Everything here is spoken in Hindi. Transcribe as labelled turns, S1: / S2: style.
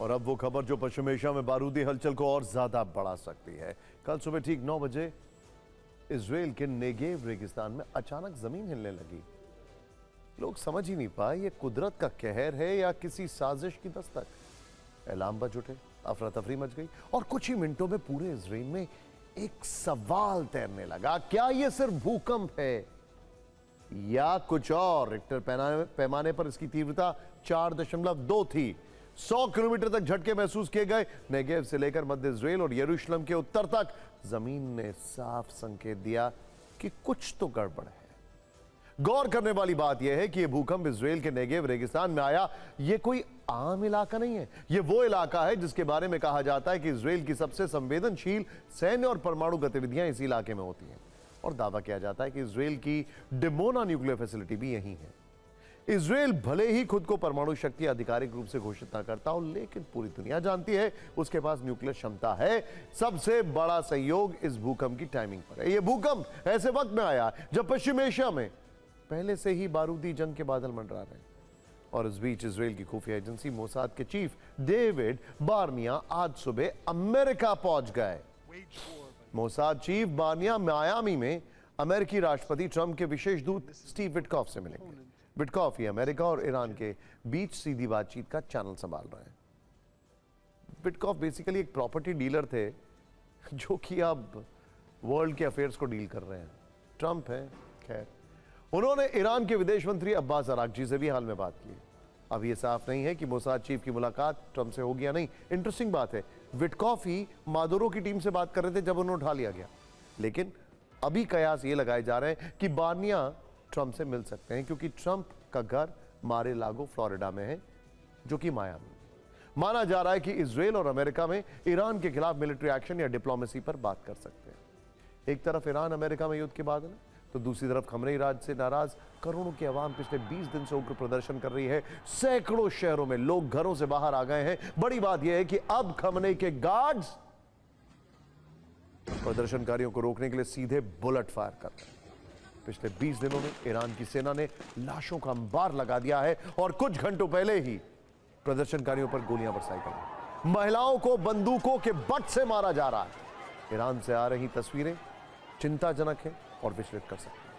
S1: और अब वो खबर जो पश्चिम एशिया में बारूदी हलचल को और ज्यादा बढ़ा सकती है। कल सुबह ठीक 9 बजे इजराइल के नेगेव रेगिस्तान में अचानक जमीन हिलने लगी। लोग समझ ही नहीं पाए ये कुदरत का कहर है या किसी साजिश की दस्तक। एलार्म बज उठे, अफरा तफरी मच गई और कुछ ही मिनटों में पूरे इजराइल में एक सवाल तैरने लगा, क्या यह सिर्फ भूकंप है या कुछ और। रिक्टर पैमाने पर इसकी तीव्रता 4.2 थी। 100 किलोमीटर तक झटके महसूस किए गए। नेगेव से लेकर मध्य इजराइल और यरूशलेम के उत्तर तक जमीन ने साफ संकेत दिया कि कुछ तो गड़बड़ है। गौर करने वाली बात यह है कि यह भूकंप इजराइल के नेगेव रेगिस्तान में आया। यह कोई आम इलाका नहीं है, यह वो इलाका है जिसके बारे में कहा जाता है कि इजराइल की सबसे संवेदनशील सैन्य और परमाणु गतिविधियां इस इलाके में होती हैं। और दावा किया जाता है कि इजराइल की डिमोना न्यूक्लियर फैसिलिटी भी यहीं है। इजराइल भले ही खुद को परमाणु शक्ति आधिकारिक रूप से घोषित न करता हो, लेकिन पूरी दुनिया जानती है उसके पास न्यूक्लियर क्षमता है। सबसे बड़ा सहयोग इस भूकंप की टाइमिंग पर है। यह भूकंप ऐसे वक्त में आया जब पश्चिम एशिया में पहले से ही बारूदी जंग के बादल मंडरा रहे हैं। और इस बीच इजराइल की खुफिया एजेंसी मोसाद के चीफ डेविड बार्निया आज सुबह अमेरिका पहुंच गए। मोसाद चीफ बार्निया मियामी में अमेरिकी राष्ट्रपति ट्रंप के विशेष दूत स्टीव विटकॉफ से मिलेंगे। विटकॉफ ही अमेरिका और ईरान के बीच सीधी बातचीत का चैनल संभाल रहे हैं। विटकॉफ बेसिकली एक प्रॉपर्टी डीलर थे जो कि अब वर्ल्ड के अफेयर्स को डील कर रहे हैं। ट्रंप है, खैर उन्होंने ईरान के विदेश मंत्री अब्बास अरागची से भी हाल में बात की। अब यह साफ नहीं है कि मोसाद चीफ की मुलाकात ट्रंप से होगी या नहीं। इंटरेस्टिंग बात है, विटकॉफ ही मादुरो की टीम से बात कर रहे थे जब उन्हें उठा लिया गया। लेकिन अभी कयास ये लगाए जा रहे हैं कि बार्निया ट्रंप से मिल सकते हैं क्योंकि ट्रंप का घर मारे लागो फ्लोरिडा में है, जो कि मियामी। माना जा रहा है कि इजराइल और अमेरिका में ईरान के खिलाफ मिलिट्री एक्शन या डिप्लोमेसी पर बात कर सकते हैं। एक तरफ ईरान अमेरिका में युद्ध के बादल है, तो दूसरी तरफ खमनेई राज से नाराज करोड़ों की आवाम पिछले 20 दिन से उग्र प्रदर्शन कर रही है। सैकड़ों शहरों में लोग घरों से बाहर आ गए हैं। बड़ी बात यह है कि अब खमनेई के गार्ड्स प्रदर्शनकारियों को रोकने के लिए सीधे बुलेट फायर कर रहे हैं। पिछले 20 दिनों में ईरान की सेना ने लाशों का अंबार लगा दिया है और कुछ घंटों पहले ही प्रदर्शनकारियों पर गोलियां बरसाई गई। महिलाओं को बंदूकों के बट से मारा जा रहा है। ईरान से आ रही तस्वीरें चिंताजनक है और विचलित कर सकती है।